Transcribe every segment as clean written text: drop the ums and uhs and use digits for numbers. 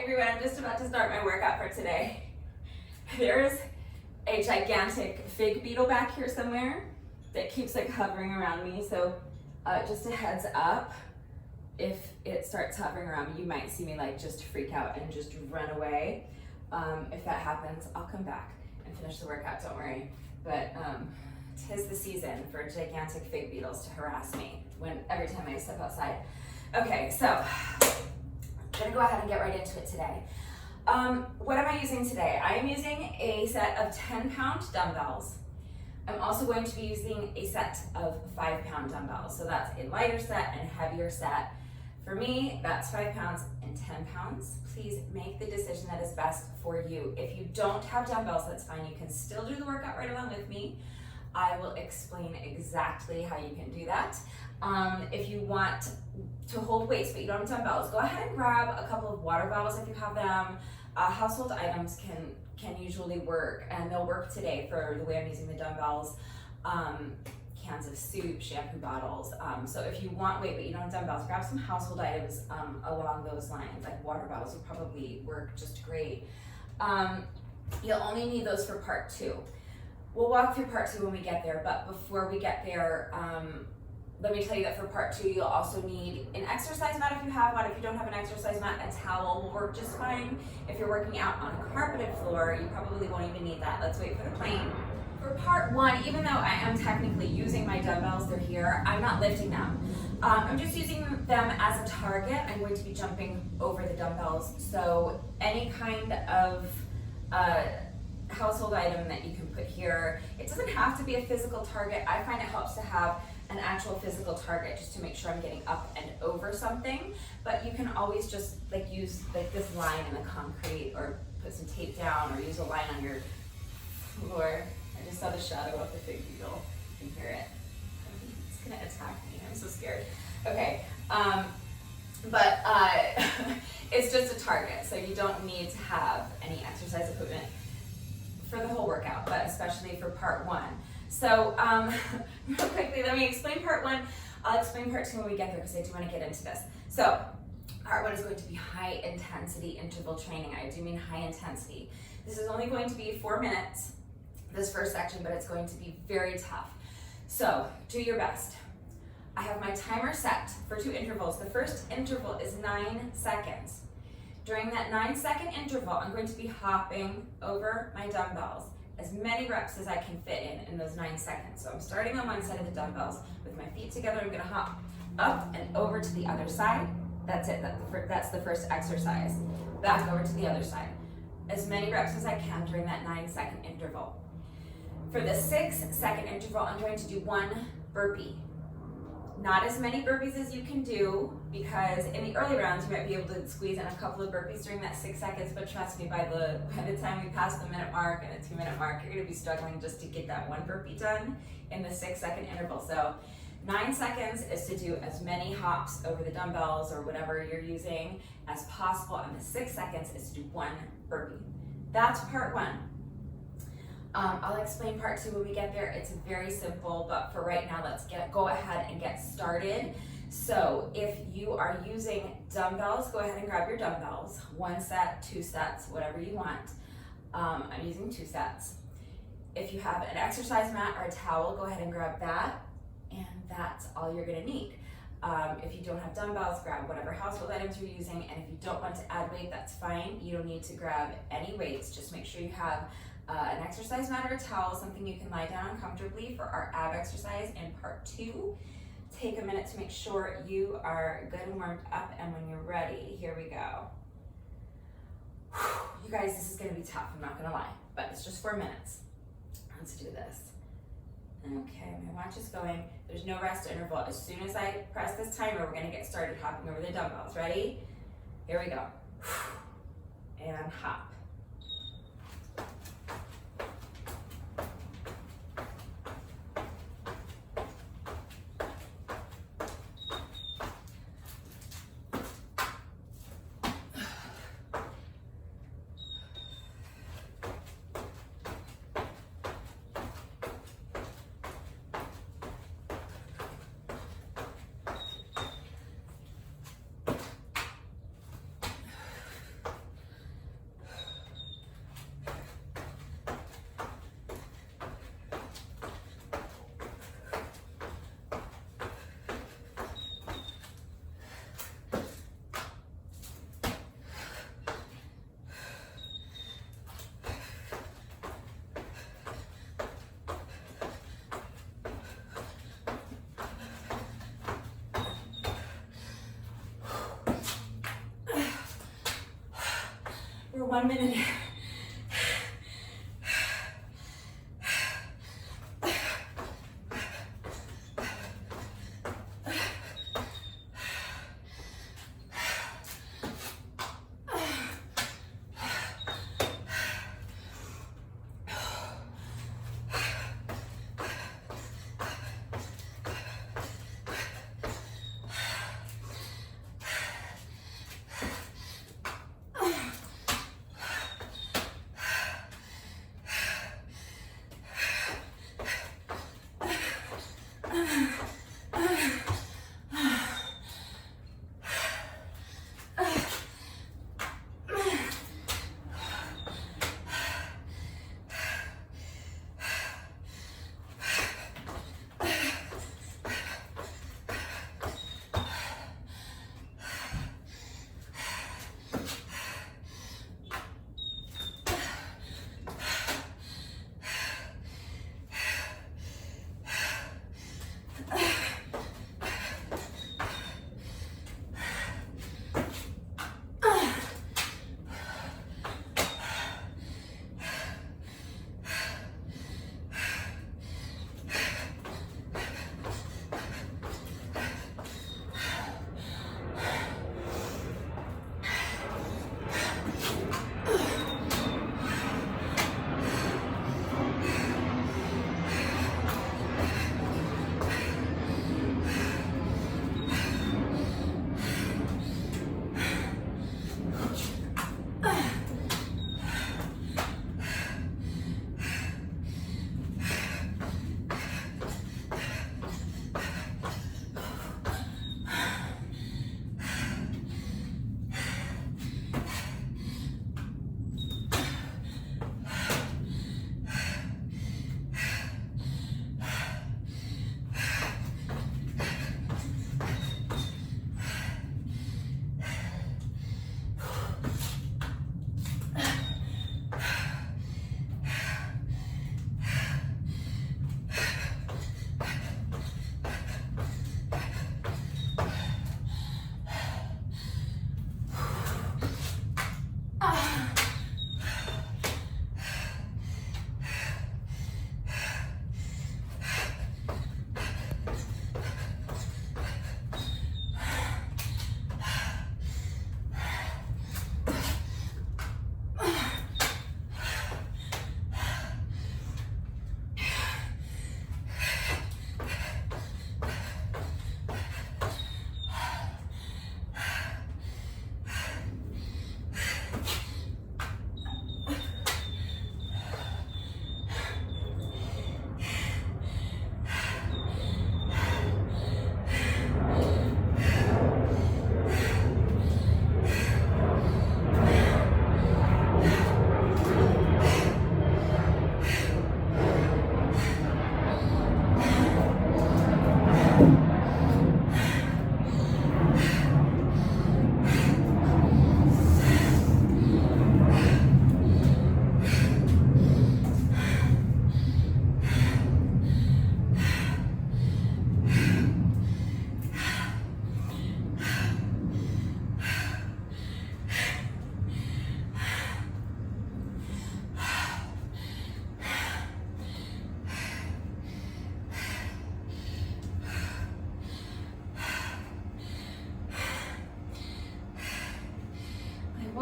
everyone, I'm just about to start my workout for today. There's a gigantic fig beetle back here somewhere that keeps like hovering around me. So just a heads up, if it starts hovering around me, you might see me like just freak out and just run away. If that happens, I'll come back and finish the workout, don't worry. But 'tis the season for gigantic fig beetles to harass me every time I step outside. Okay, so I'm gonna go ahead and get right into it today. What am I using today? I am using a set of 10-pound dumbbells. I'm also going to be using a set of 5-pound dumbbells. So that's a lighter set and heavier set. For me, that's 5 pounds and 10 pounds. Please make the decision that is best for you. If you don't have dumbbells, that's fine. You can still do the workout right along with me. I will explain exactly how you can do that. If you want to hold weights but you don't have dumbbells, go ahead and grab a couple of water bottles if you have them. Household items can usually work, and they'll work today for the way I'm using the dumbbells. Cans of soup, shampoo bottles. So if you want weight but you don't have dumbbells, grab some household items along those lines, like water bottles will probably work just great. You'll only need those for part 2. We'll walk through part 2 when we get there, but before we get there, let me tell you that for part 2, you'll also need an exercise mat if you have one. If you don't have an exercise mat, a towel will work just fine. If you're working out on a carpeted floor, you probably won't even need that. Let's wait for the plane. For part 1, even though I am technically using my dumbbells, they're here, I'm not lifting them. I'm just using them as a target. I'm going to be jumping over the dumbbells. So any kind of household item that you can put here, it doesn't have to be a physical target. I find it helps to have an actual physical target just to make sure I'm getting up and over something. But you can always just like use like this line in the concrete, or put some tape down, or use a line on your floor. I just saw the shadow of the fig beetle. You can hear it. It's gonna attack me. I'm so scared. Okay, but it's just a target, so you don't need to have any exercise equipment for the whole workout, but especially for part 1. So real quickly, let me explain part 1. I'll explain part 2 when we get there, because I do want to get into this. So part 1 is going to be high intensity interval training. I do mean high intensity. This is only going to be 4 minutes, this first section, but it's going to be very tough. So do your best. I have my timer set for 2 intervals. The first interval is 9 seconds. During that 9-second interval, I'm going to be hopping over my dumbbells, as many reps as I can fit in those 9 seconds. So I'm starting on one side of the dumbbells with my feet together. I'm gonna hop up and over to the other side. That's it, that's the first exercise. Back over to the other side. As many reps as I can during that 9-second interval. For the 6-second interval, I'm going to do 1 burpee. Not as many burpees as you can do, because in the early rounds, you might be able to squeeze in a couple of burpees during that 6 seconds, but trust me, by the time we pass the minute mark and the 2-minute mark, you're gonna be struggling just to get that 1 burpee done in the 6-second interval. So 9 seconds is to do as many hops over the dumbbells or whatever you're using as possible, and the 6 seconds is to do 1 burpee. That's part 1. I'll explain part 2 when we get there. It's very simple, but for right now, let's go ahead and get started. So if you are using dumbbells, go ahead and grab your dumbbells. 1 set, 2 sets, whatever you want. I'm using 2 sets. If you have an exercise mat or a towel, go ahead and grab that, and that's all you're gonna need. If you don't have dumbbells, grab whatever household items you're using, and if you don't want to add weight, that's fine. You don't need to grab any weights. Just make sure you have an exercise mat or a towel, something you can lie down on comfortably for our ab exercise in part 2. Take a minute to make sure you are good and warmed up, and when you're ready, here we go. You guys, this is gonna be tough, I'm not gonna lie, but it's just 4 minutes. Let's do this. Okay, my watch is going. There's no rest interval. As soon as I press this timer, we're gonna get started hopping over the dumbbells. Ready? Here we go. And hop. 1 minute.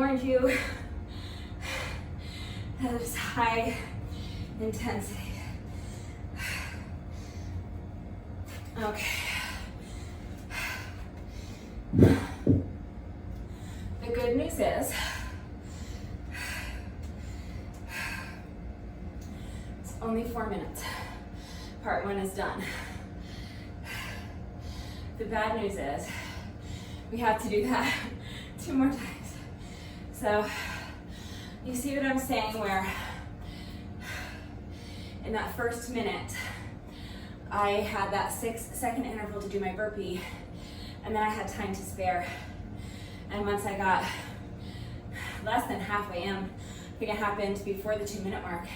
warned you that it's high intensity. Okay. The good news is it's only 4 minutes. Part 1 is done. The bad news is we have to do that 2 more times. So you see what I'm saying, where in that first minute I had that 6-second interval to do my burpee, and then I had time to spare. And once I got less than halfway in, I think it happened before the 2-minute mark,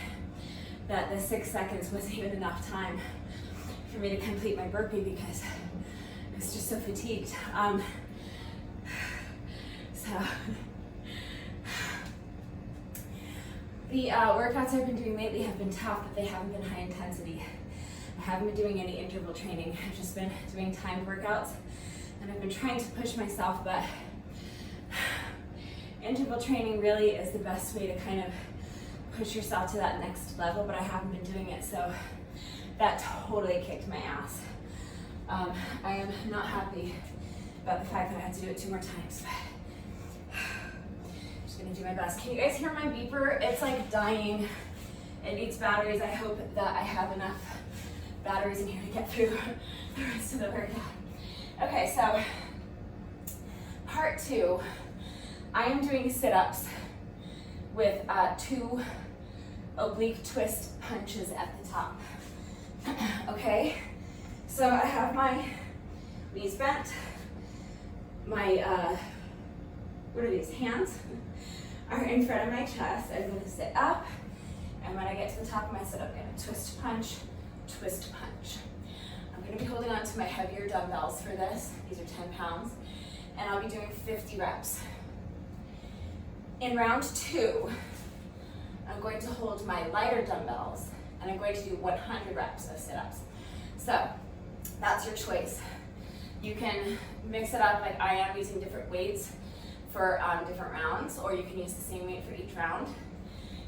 that the 6 seconds wasn't even enough time for me to complete my burpee because I was just so fatigued. The workouts I've been doing lately have been tough, but they haven't been high intensity. I haven't been doing any interval training. I've just been doing timed workouts, and I've been trying to push myself, but interval training really is the best way to kind of push yourself to that next level, but I haven't been doing it, so that totally kicked my ass. I am not happy about the fact that I had to do it 2 more times, but I'm just gonna do my best. Can you guys hear my beeper? It's like dying. It needs batteries. I hope that I have enough batteries in here to get through the rest of the workout. Okay, so part 2, I am doing sit-ups with 2 oblique twist punches at the top. Okay, so I have my knees bent, my, what are these, hands are in front of my chest. I'm gonna sit up, and when I get to the top of my sit-up, I'm gonna twist punch, twist punch. I'm gonna be holding on to my heavier dumbbells for this. These are 10 pounds, and I'll be doing 50 reps. In round 2, I'm going to hold my lighter dumbbells, and I'm going to do 100 reps of sit-ups. So that's your choice. You can mix it up like I am, using different weights for different rounds, or you can use the same weight for each round.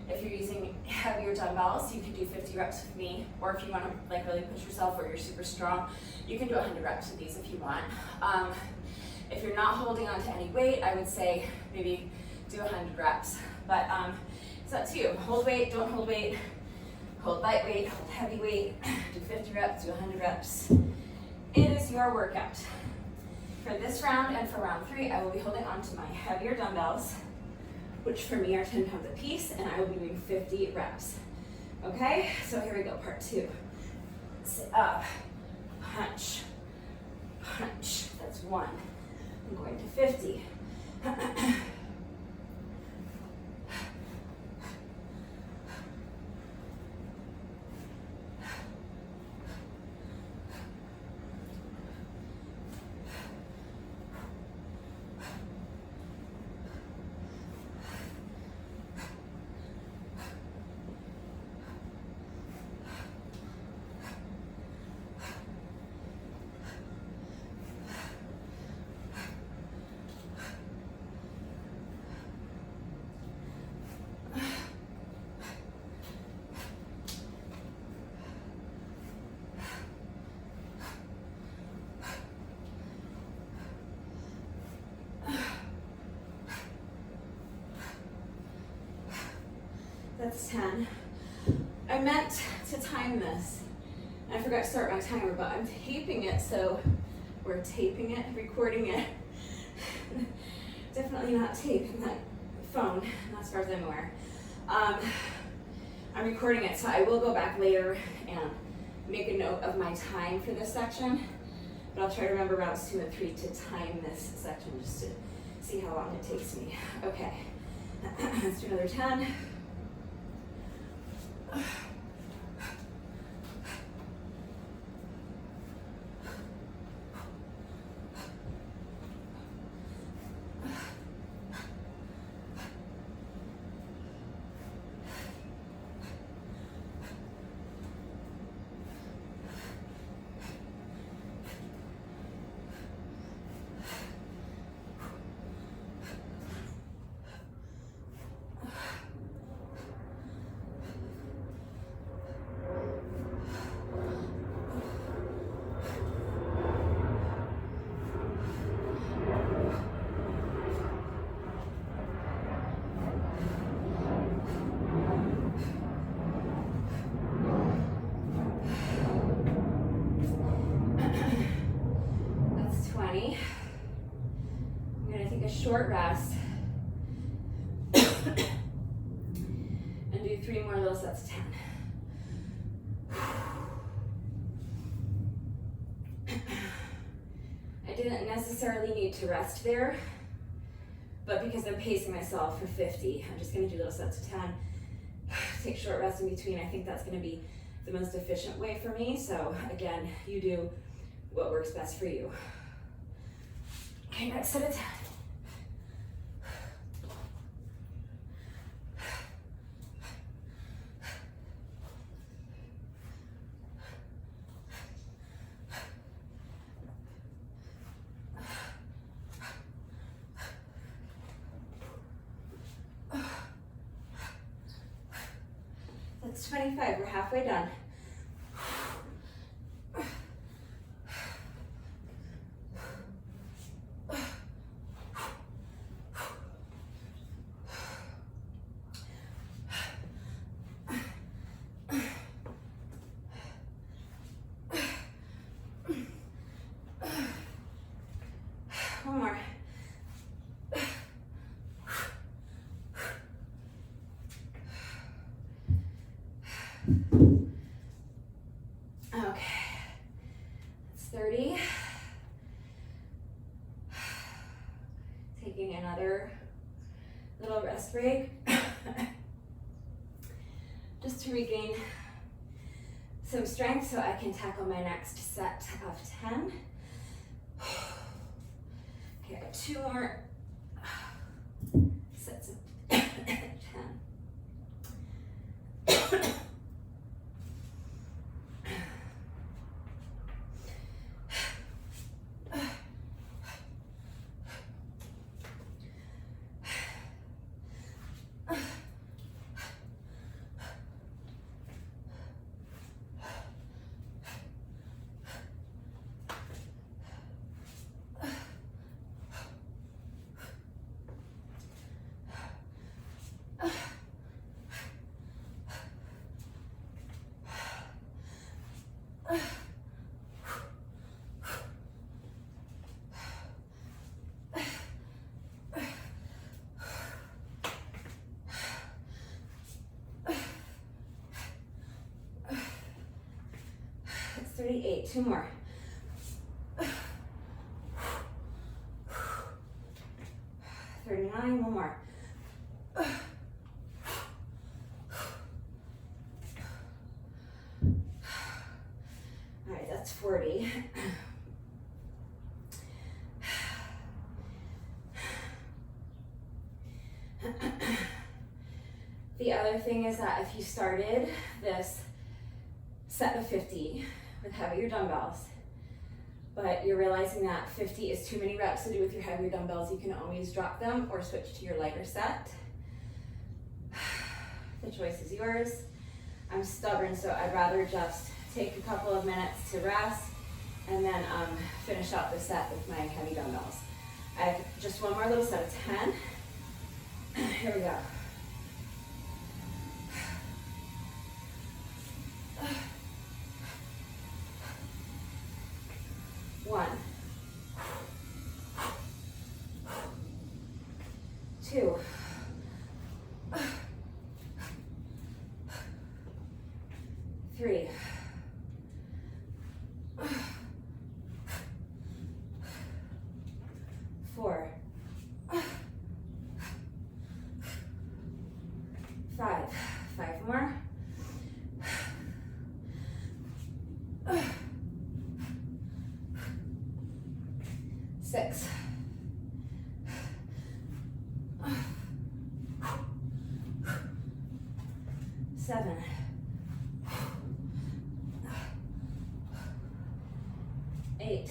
If you're using heavier dumbbells, you can do 50 reps with me, or if you want to like really push yourself or you're super strong, you can do 100 reps with these if you want. If you're not holding on to any weight, I would say maybe do 100 reps, but it's up to you. Hold weight, don't hold weight, hold light weight, hold heavy weight, do 50 reps, do 100 reps. It is your workout. For this round and for round 3, I will be holding on to my heavier dumbbells, which for me are 10 pounds a piece, and I will be doing 50 reps. Okay, so here we go, part 2. Sit up, punch, punch, that's 1. I'm going to 50. That's 10. I meant to time this. I forgot to start my timer, but I'm taping it, so we're taping it, recording it. Definitely not taping that phone, not as far as I'm aware. I'm recording it, so I will go back later and make a note of my time for this section, but I'll try to remember rounds 2 and 3 to time this section just to see how long it takes me. Okay, let's do another 10. Short rest and do 3 more little sets of 10. I didn't necessarily need to rest there, but because I'm pacing myself for 50, I'm just going to do little sets of 10. Take short rest in between. I think that's going to be the most efficient way for me. So again, you do what works best for you. Okay, next set of 10. 25, we're halfway done. One more. Okay, that's 30. Taking another little rest break just to regain some strength so I can tackle my next set of 10. Okay, I got 2 more sets of 10. It's 38, 2 more. 39, 1 more. All right, that's 40. The other thing is that if you started this set of 50 with heavier dumbbells, but you're realizing that 50 is too many reps to do with your heavier dumbbells, you can always drop them or switch to your lighter set. The choice is yours. I'm stubborn, so I'd rather just take a couple of minutes to rest and then finish out the set with my heavy dumbbells. I have just one more little set of 10. Here we go. 1, 2, 3, 4, 5, 5 more. 6, 7, 8,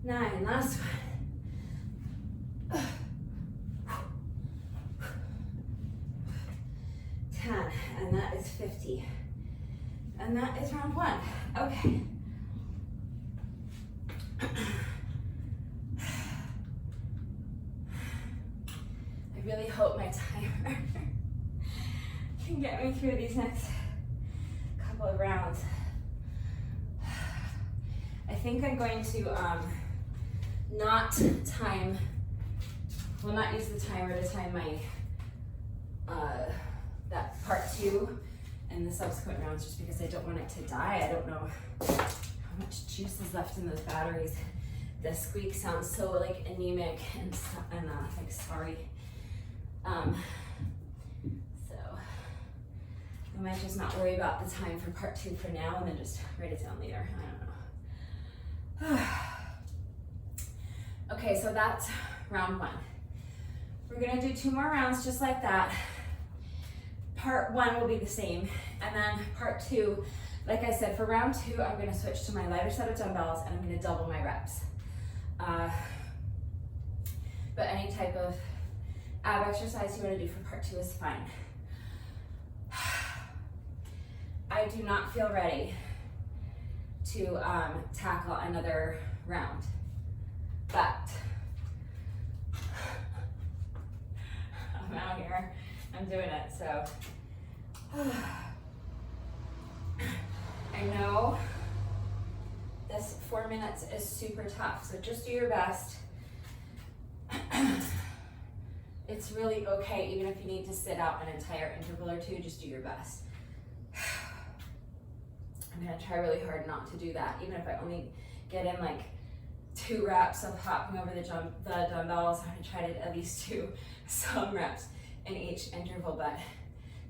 9, last one. 10, and that is 50. And that is round 1. Okay. I really hope my timer can get me through these next couple of rounds. I think I'm going to not use the timer to time my that part 2 and the subsequent rounds, just because I don't want it to die. I don't know how much juice is left in those batteries. The squeak sounds so like anemic and like sorry. So I might just not worry about the time for part 2 for now and then just write it down later. I don't know. Okay, so that's round 1. We're gonna do 2 more rounds just like that. Part 1 will be the same, and then part 2, like I said, for round 2, I'm gonna switch to my lighter set of dumbbells and I'm gonna double my reps. but any type of ab exercise you want to do for part 2 is fine. I do not feel ready to tackle another round, but I'm out here, I'm doing it, so I know this 4 minutes is super tough, so just do your best. It's really okay, even if you need to sit out an entire interval or 2, just do your best. I'm gonna try really hard not to do that, even if I only get in like 2 reps of hopping over the dumbbells. I'm gonna try to at least do some reps in each interval, but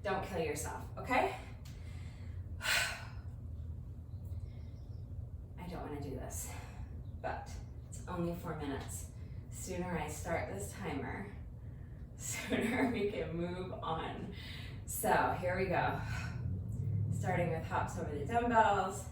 don't kill yourself, okay? I don't wanna do this, but it's only 4 minutes. Sooner I start this timer, sooner we can move on. So here we go. Starting with hops over the dumbbells.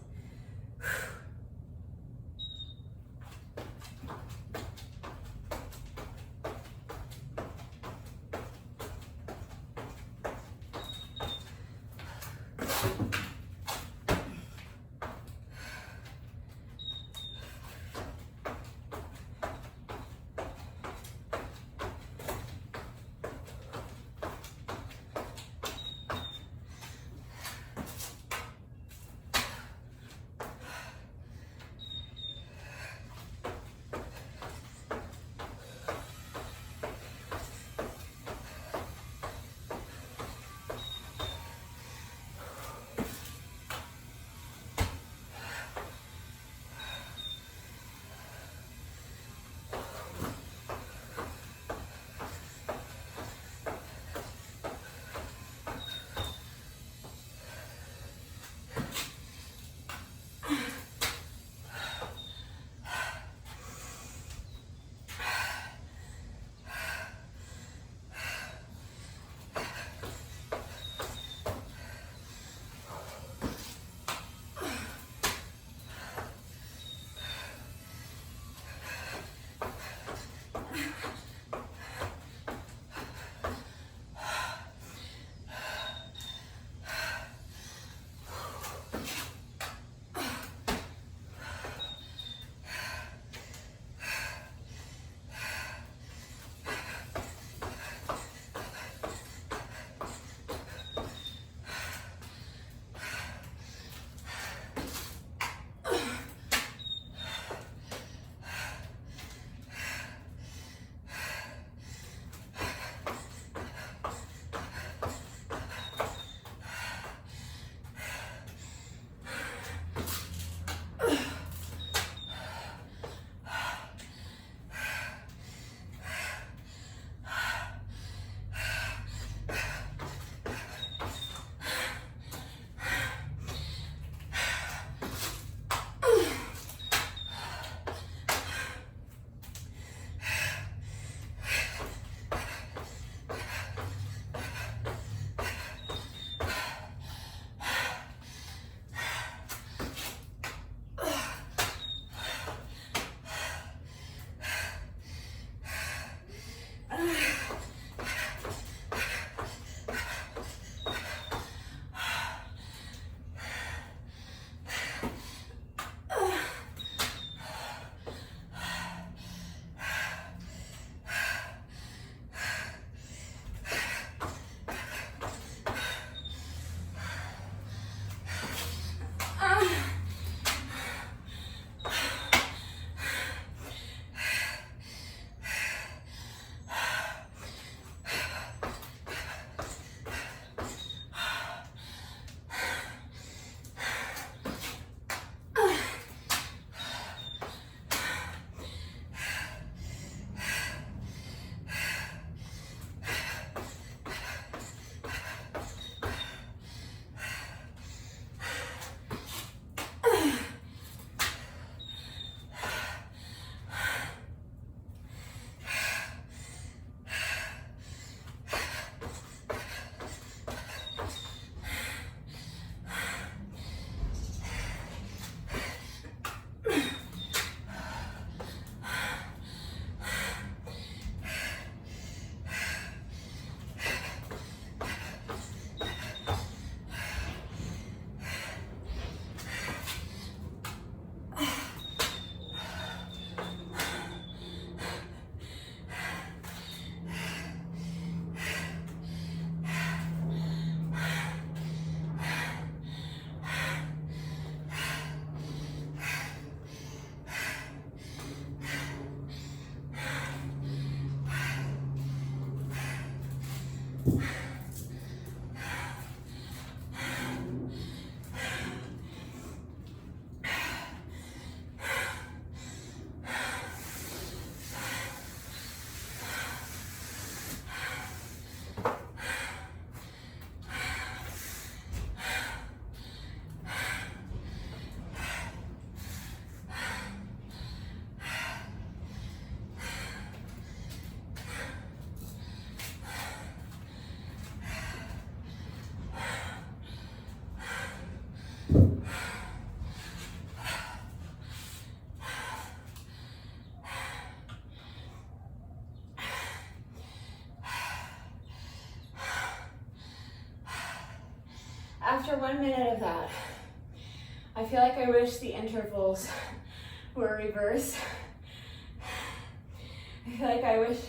After 1 minute of that, I feel like I wish the intervals were reversed. I feel like I wish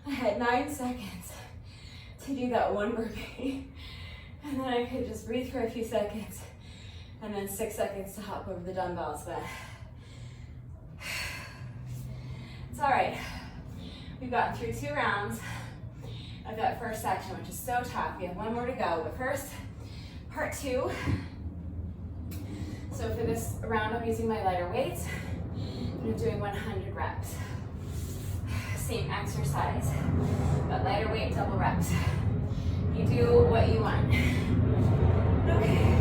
I had 9 seconds to do that one burpee, and then I could just breathe for a few seconds, and then 6 seconds to hop over the dumbbells, but it's all right. We've gotten through 2 rounds of that first section, which is so tough. We have 1 more to go, but first, part 2. So for this round, I'm using my lighter weights, and I'm doing 100 reps. Same exercise, but lighter weight, double reps. You do what you want. Okay.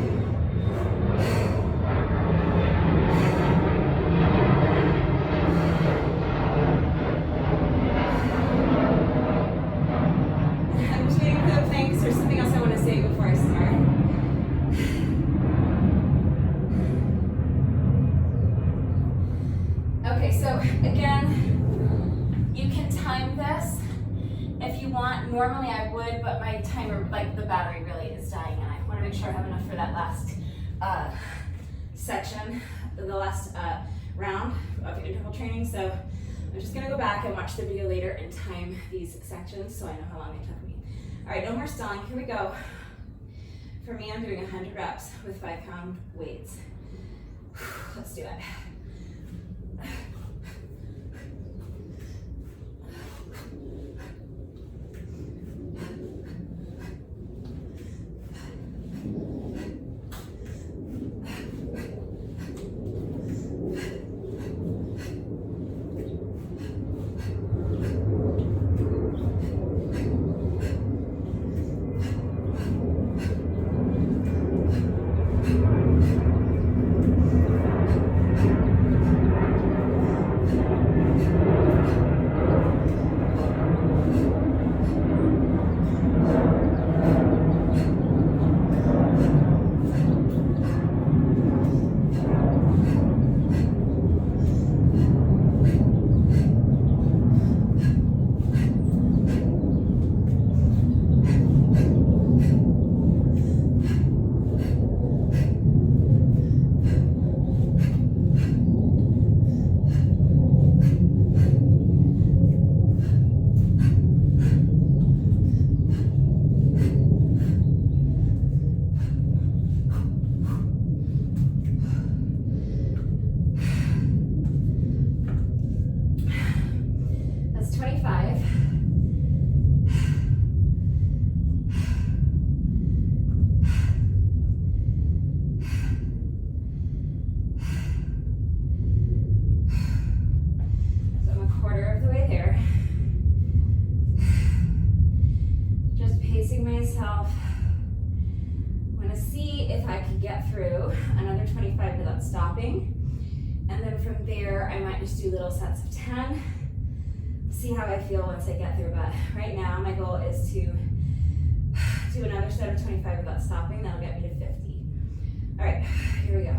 I'm just waiting for the planks. There's something else I want to say before I start. Okay, so again, you can time this if you want. Normally I would, but my timer, like the battery really is dying, and I want to make sure I have enough for that last section, the last round of interval training. So I'm just gonna go back and watch the video later and time these sections so I know how long they took me. All right, no more stalling, here we go. For me, I'm doing 100 reps with 5-pound weights. Let's do it. Do little sets of 10. See how I feel once I get through, but right now my goal is to do another set of 25 without stopping. That'll get me to 50. All right, here we go.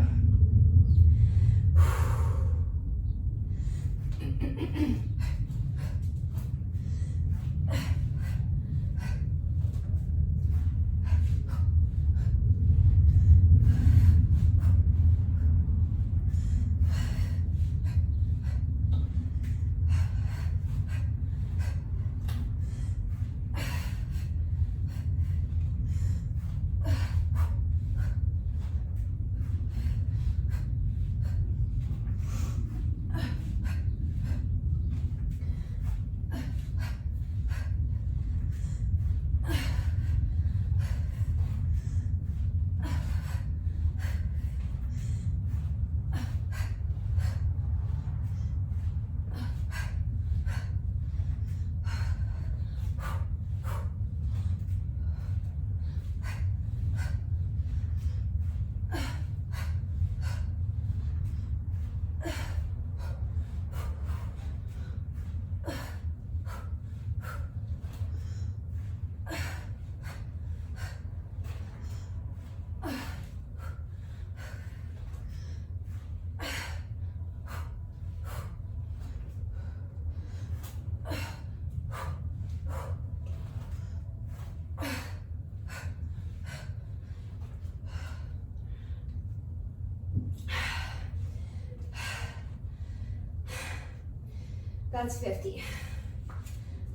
That's 50.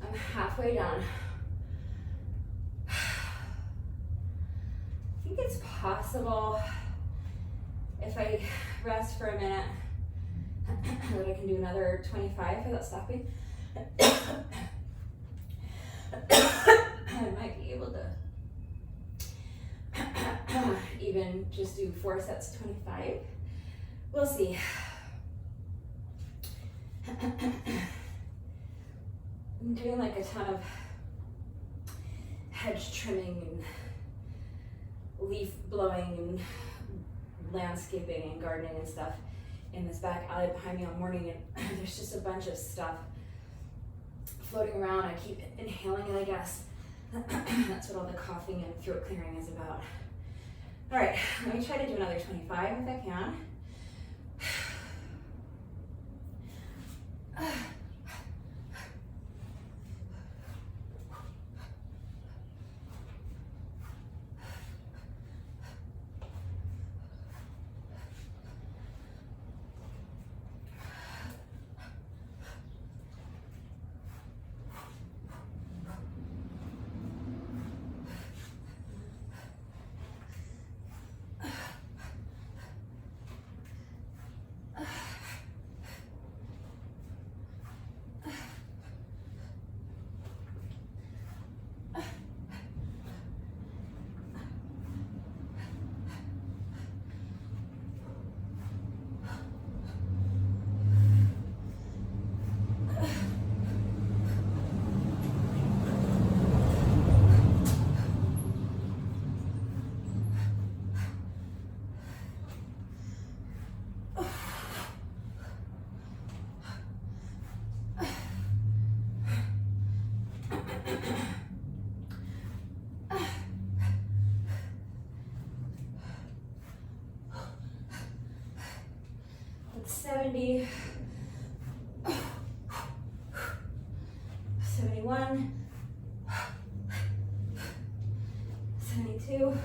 I'm halfway done. I think it's possible if I rest for a minute that I can do another 25 without stopping. I might be able to even just do 4 sets, 25. We'll see. I'm doing like a ton of hedge trimming and leaf blowing and landscaping and gardening and stuff in this back alley behind me all morning, and there's just a bunch of stuff floating around. I keep inhaling it, I guess. That's what all the coughing and throat clearing is about. All right, let me try to do another 25 if I can. That's 70, 71, 72,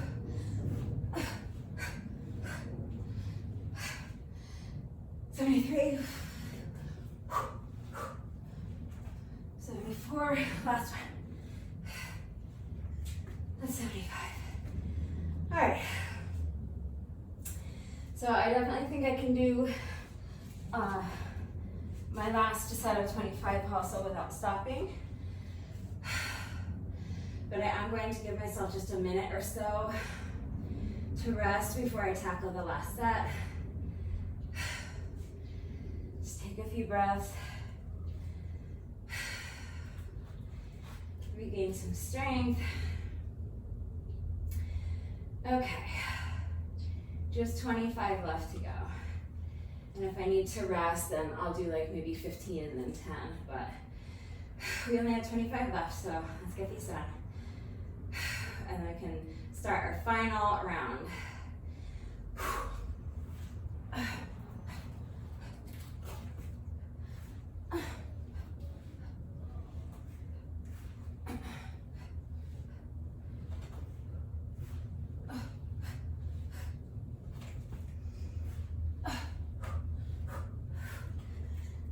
73, 74, last one. That's 75. All right. So I definitely think I can do my last set of 25 also without stopping. But I am going to give myself just a minute or so to rest before I tackle the last set. Just take a few breaths. Regain some strength. Okay, just 25 left to go. And if I need to rest, then I'll do like maybe 15 and then 10, but we only have 25 left, so let's get these done. And then I can start our final round.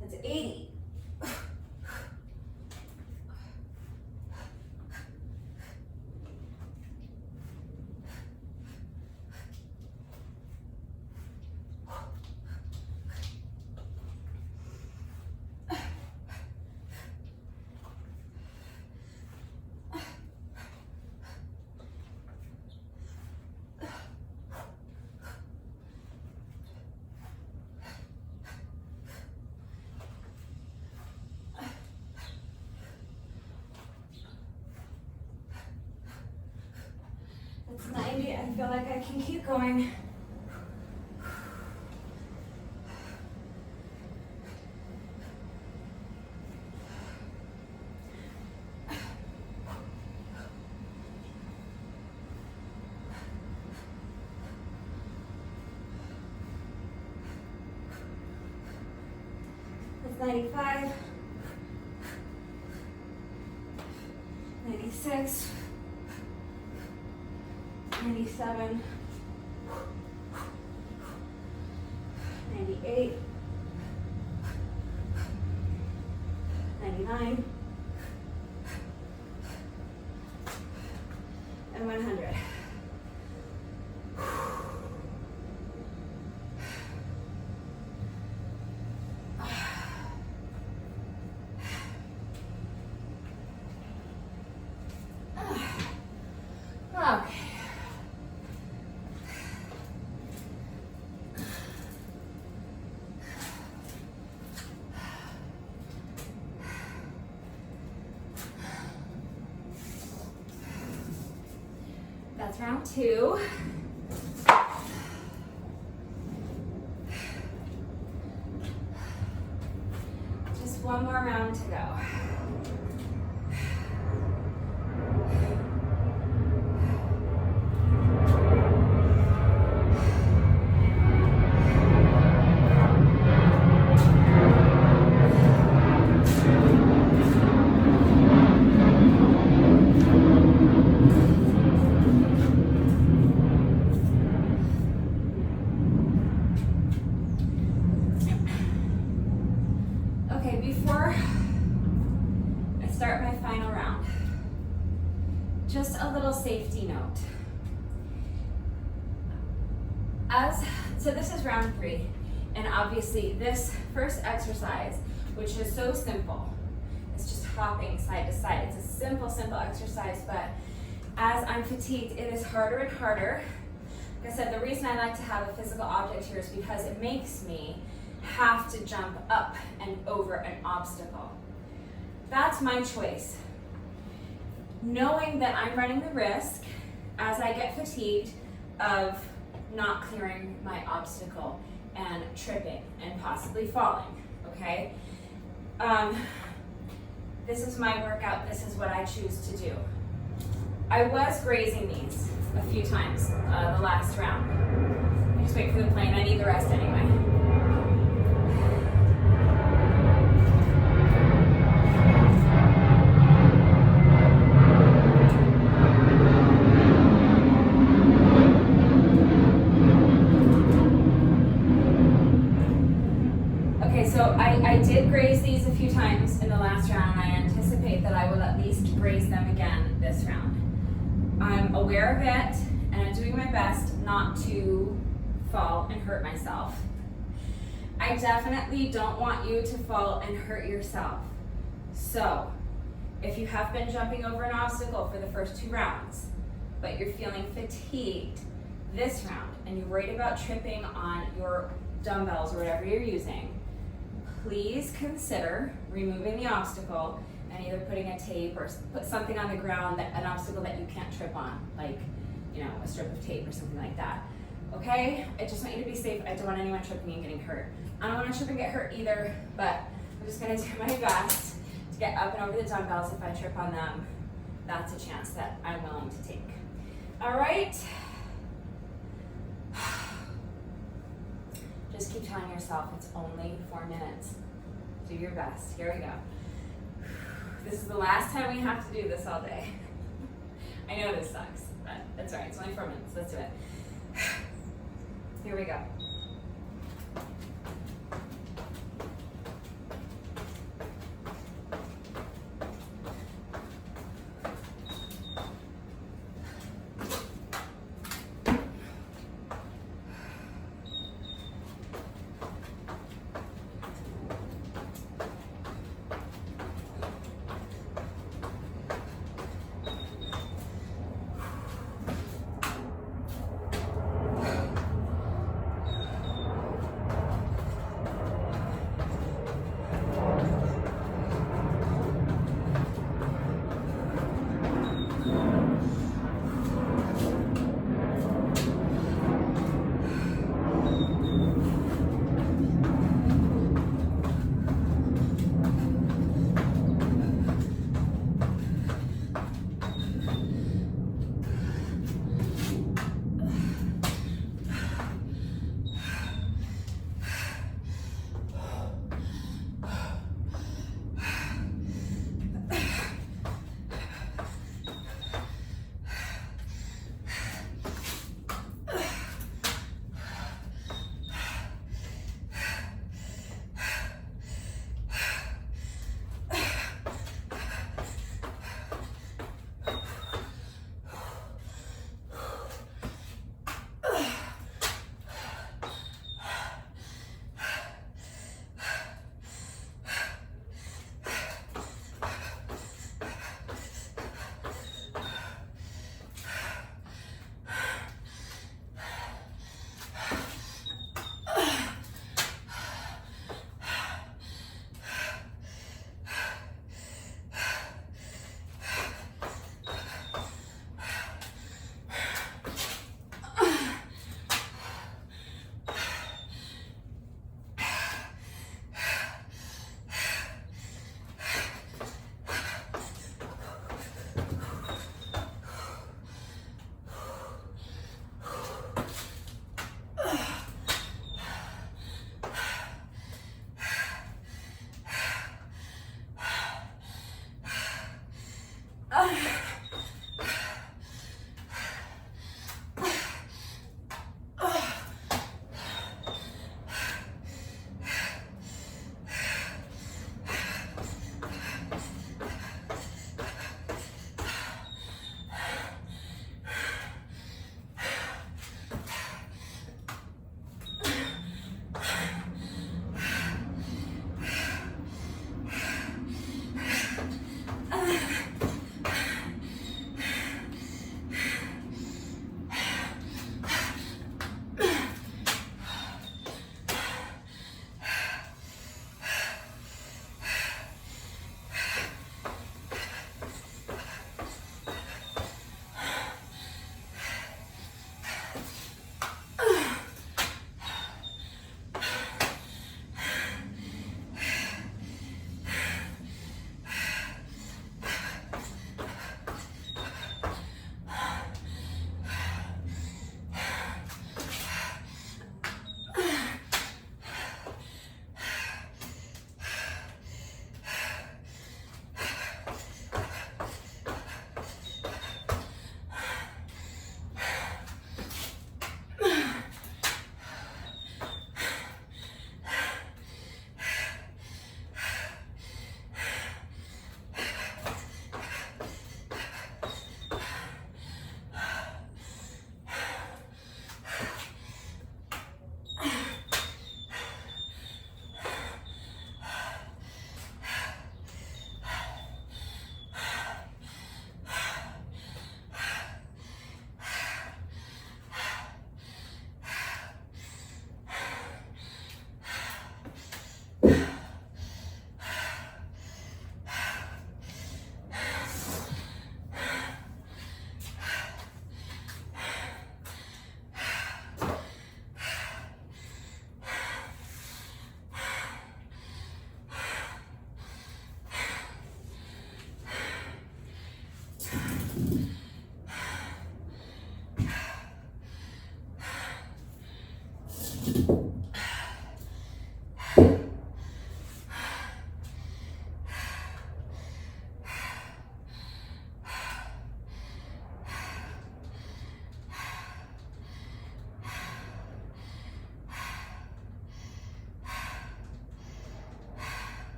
That's 80. That's 90. I feel like I can keep going. That's 95. 96. 97, 98, 9, and 100. Okay. That's round 2. Just one more round to go. Okay, before I start my final round, just a little safety note. So this is round 3, and obviously this first exercise, which is so simple, it's just hopping side to side. It's a simple exercise, but as I'm fatigued, it is harder and harder. Like I said, the reason I like to have a physical object here is because it makes me have to jump up and over an obstacle. That's my choice. Knowing that I'm running the risk, as I get fatigued, of not clearing my obstacle and tripping and possibly falling, okay? This is my workout, this is what I choose to do. I was grazing these a few times the last round. I just wait for the plane, I need the rest anyway. I did graze these a few times in the last round, and I anticipate that I will at least graze them again this round. I'm aware of it, and I'm doing my best not to fall and hurt myself. I definitely don't want you to fall and hurt yourself. So, if you have been jumping over an obstacle for the first 2 rounds, but you're feeling fatigued this round, and you're worried about tripping on your dumbbells or whatever you're using, please consider removing the obstacle and either putting a tape or put something on the ground, an obstacle that you can't trip on, like, you know, a strip of tape or something like that. Okay? I just want you to be safe. I don't want anyone tripping and getting hurt. I don't want to trip and get hurt either, but I'm just going to do my best to get up and over the dumbbells. If I trip on them, that's a chance that I'm willing to take. All right? Just keep telling yourself it's only 4 minutes. Do your best. Here we go. This is the last time we have to do this all day. I know this sucks, but that's all right. It's only 4 minutes. Let's do it. Here we go.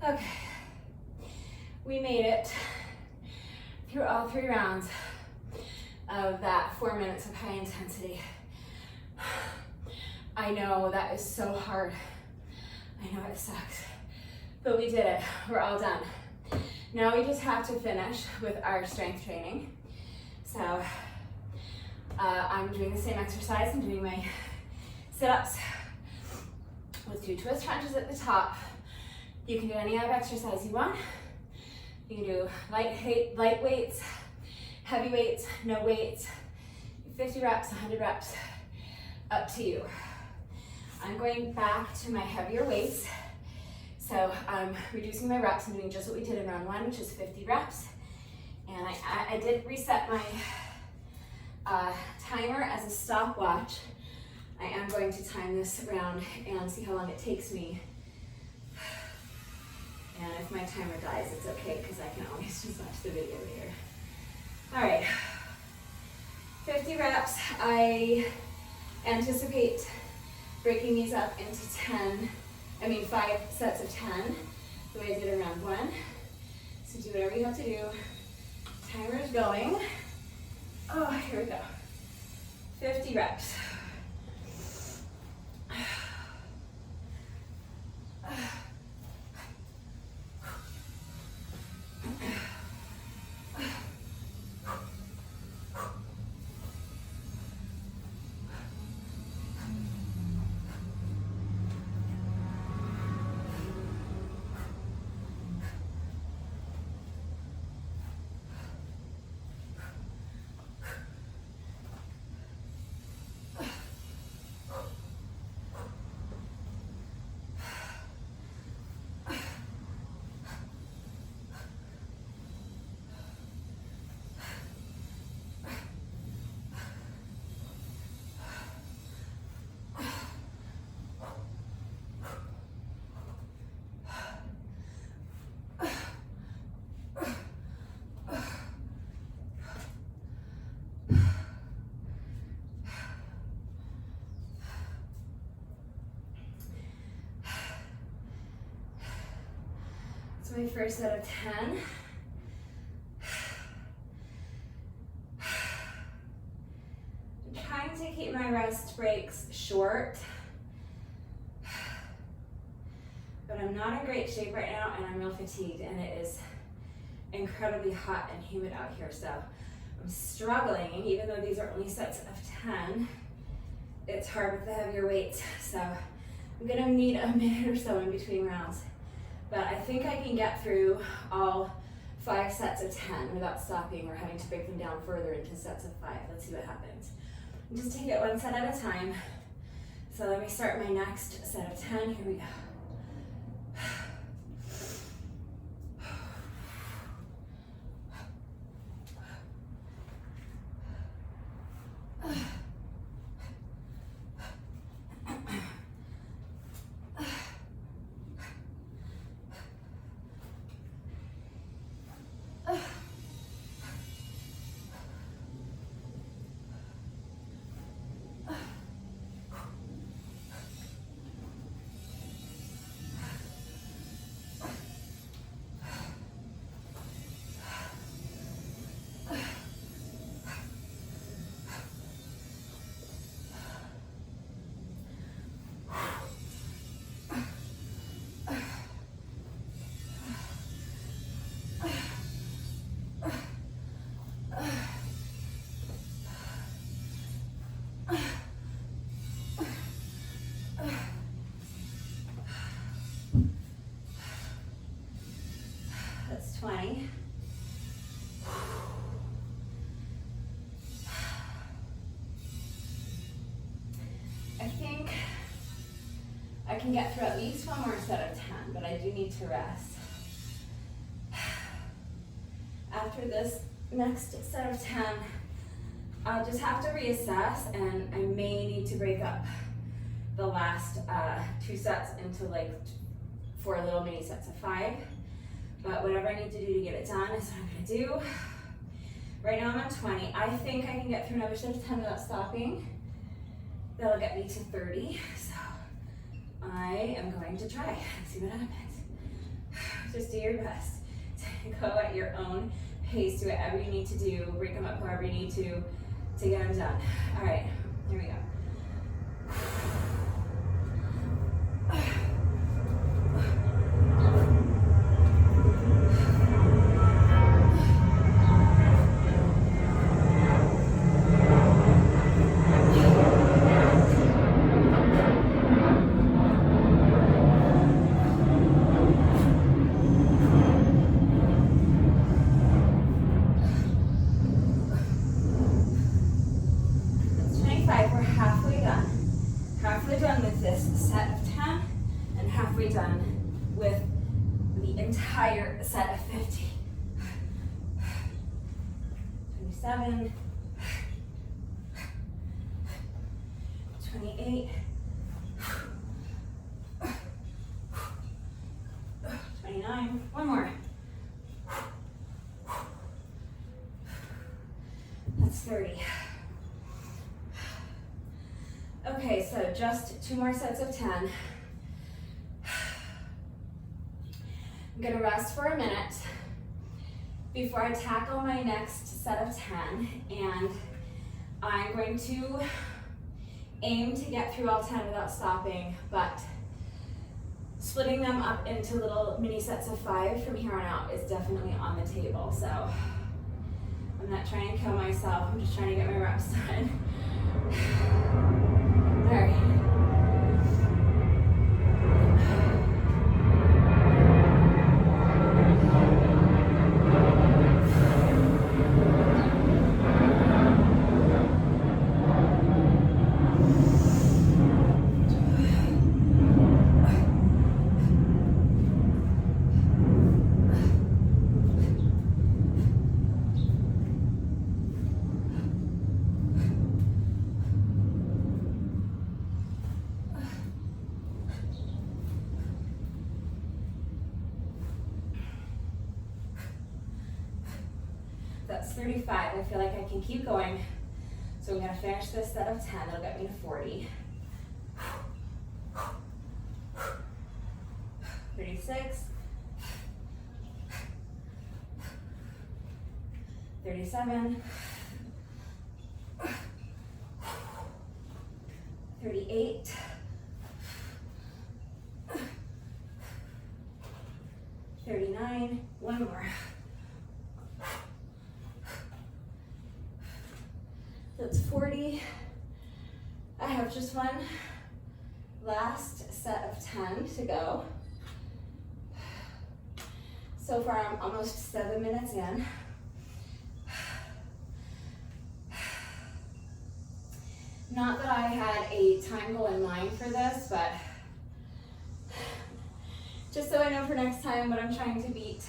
Okay, we made it through all 3 rounds of that 4 minutes of high intensity. I know that is so hard. I know it sucks, but we did it. We're all done. Now we just have to finish with our strength training. So I'm doing the same exercise. I'm doing my sit-ups with 2 twist crunches at the top. You can do any other exercise you want. You can do light weights, heavy weights, no weights, 50 reps, 100 reps, up to you. I'm going back to my heavier weights. So I'm reducing my reps. I'm doing just what we did in round 1, which is 50 reps. And I did reset my timer as a stopwatch. I am going to time this round and see how long it takes me. And if my timer dies, it's okay because I can always just watch the video later. All right, 50 reps. I anticipate breaking these up into 5 sets of 10, the way I did in round 1. So do whatever you have to do. Timer is going. Oh, here we go. 50 reps. My first set of 10. I'm trying to keep my rest breaks short, but I'm not in great shape right now and I'm real fatigued and it is incredibly hot and humid out here, so I'm struggling. Even though these are only sets of 10, it's hard with the heavier weights, so I'm gonna need a minute or so in between rounds. But I think I can get through all 5 sets of 10 without stopping or having to break them down further into sets of 5. Let's see what happens. Just take it 1 set at a time. So let me start my next set of 10. Here we go. That's 20. I think I can get through at least 1 more set of 10, but I do need to rest. After this next set of 10, I'll just have to reassess, and I may need to break up the last 2 sets into like 4 little mini sets of 5. But whatever I need to do to get it done is what I'm gonna do. Right now I'm on 20. I think I can get through another set of 10 without stopping. That'll get me to 30. So I am going to try. Let's see what happens. Just do your best. Go at your own pace. Do whatever you need to do. Break them up however you need to get them done. All right, here we go. Set of 50. 27, 28, 29, one more. That's 30. Okay, so just 2 more sets of 10. I'm gonna rest for a minute before I tackle my next set of 10, and I'm going to aim to get through all 10 without stopping, but splitting them up into little mini sets of 5 from here on out is definitely on the table. So I'm not trying to kill myself, I'm just trying to get my reps done. All right. That's 35. I feel like I can keep going. So I'm going to finish this set of 10. That'll get me to 40. 36. 37. 38. 39. One more. That's 40. I have just one last set of 10 to go. So far, I'm almost 7 minutes in. Not that I had a time goal in mind for this, but just so I know for next time what I'm trying to beat.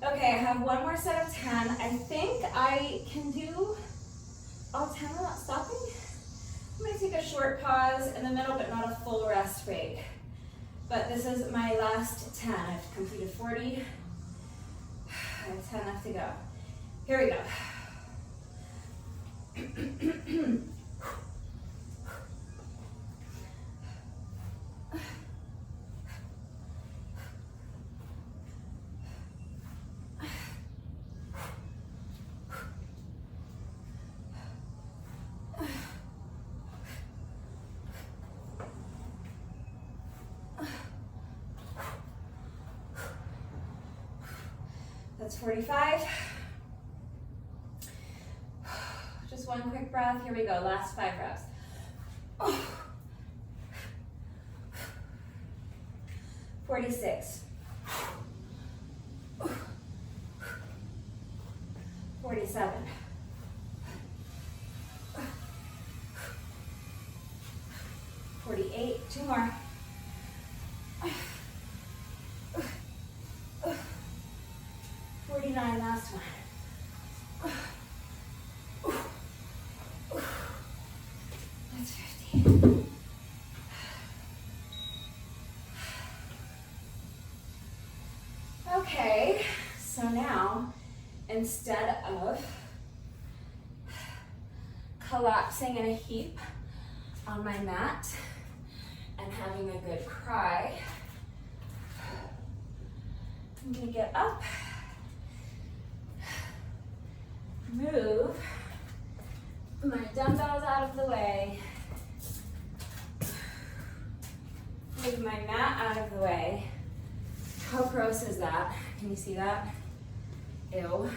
Okay, I have one more set of 10. I think I can do all 10 without stopping. I'm gonna take a short pause in the middle, but not a full rest break. But this is my last 10. I've completed 40. I have 10 left to go. Here we go. That's 45. Just one quick breath. Here we go. Last 5 reps. 46. 47. 48. 2 more. 49, last one. That's 50. Okay, so now instead of collapsing in a heap on my mat and having a good cry, I'm gonna get up, move my dumbbells out of the way, move my mat out of the way. How gross is that? Can you see that? Ew.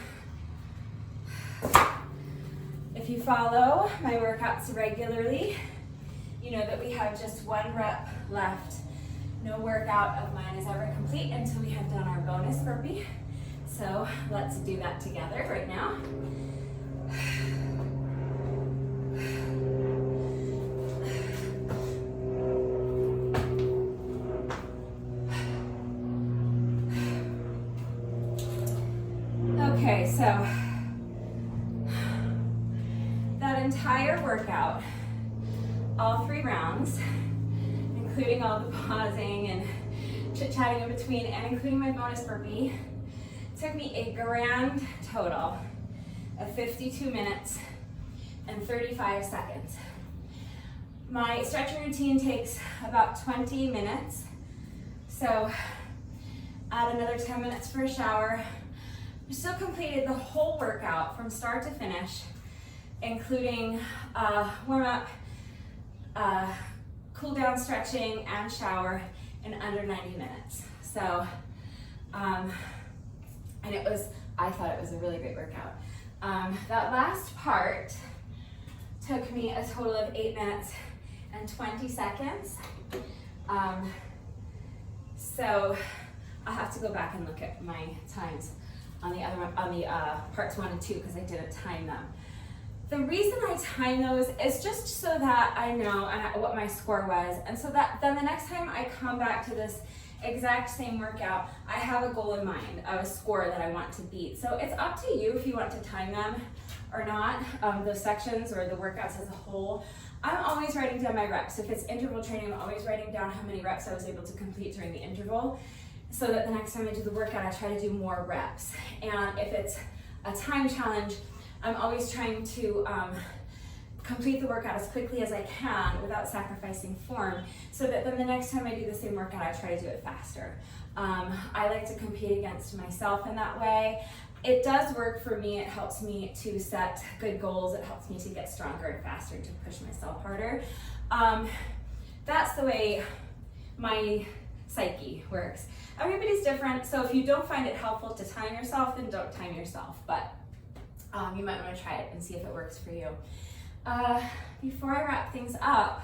If you follow my workouts regularly, you know that we have just 1 rep left. No workout of mine is ever complete until we have done our bonus burpee. So let's do that together right now. Okay, so that entire workout, all 3 rounds, including all the pausing and chit-chatting in between, and including my bonus burpee, took me a grand total of 52 minutes and 35 seconds. My stretching routine takes about 20 minutes, so add another 10 minutes for a shower. I still completed the whole workout from start to finish, including warm-up, cool down stretching, and shower in under 90 minutes. So, and I thought it was a really great workout. That last part took me a total of 8 minutes and 20 seconds. So I'll have to go back and look at my times on the other one, on the parts 1 and 2, because I didn't time them. The reason I time those is just so that I know what my score was, and so that then the next time I come back to this exact same workout, I have a goal in mind of a score that I want to beat. So it's up to you if you want to time them or not, those sections or the workouts as a whole. I'm always writing down my reps. If it's interval training, I'm always writing down how many reps I was able to complete during the interval, so that the next time I do the workout, I try to do more reps. And if it's a time challenge, I'm always trying to complete the workout as quickly as I can without sacrificing form, so that then the next time I do the same workout, I try to do it faster. I like to compete against myself in that way. It does work for me. It helps me to set good goals. It helps me to get stronger and faster, to push myself harder. That's the way my psyche works. Everybody's different, so if you don't find it helpful to time yourself, then don't time yourself, but you might want to try it and see if it works for you. Before I wrap things up,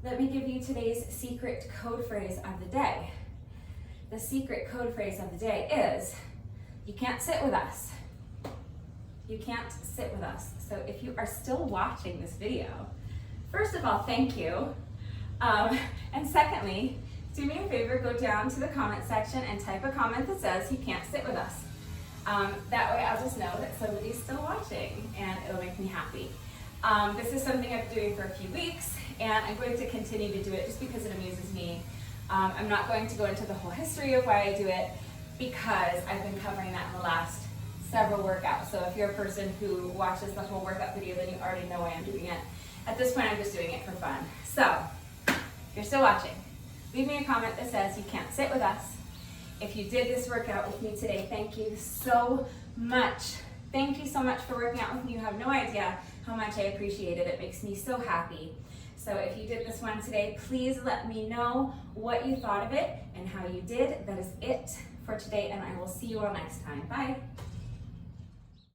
let me give you today's secret code phrase of the day. The secret code phrase of the day is, you can't sit with us. You can't sit with us. So if you are still watching this video, first of all, thank you. And secondly, do me a favor, go down to the comment section and type a comment that says you can't sit with us. That way I'll just know that somebody's still watching, and it'll make me happy. This is something I've been doing for a few weeks, and I'm going to continue to do it just because it amuses me. I'm not going to go into the whole history of why I do it, because I've been covering that in the last several workouts. So if you're a person who watches the whole workout video, then you already know why I'm doing it. At this point, I'm just doing it for fun. So, if you're still watching, leave me a comment that says you can't sit with us. If you did this workout with me today, thank you so much. Thank you so much for working out with me. You have no idea how much I appreciate it. It makes me so happy. So if you did this one today, please let me know what you thought of it and how you did. That is it for today, and I will see you all next time. Bye.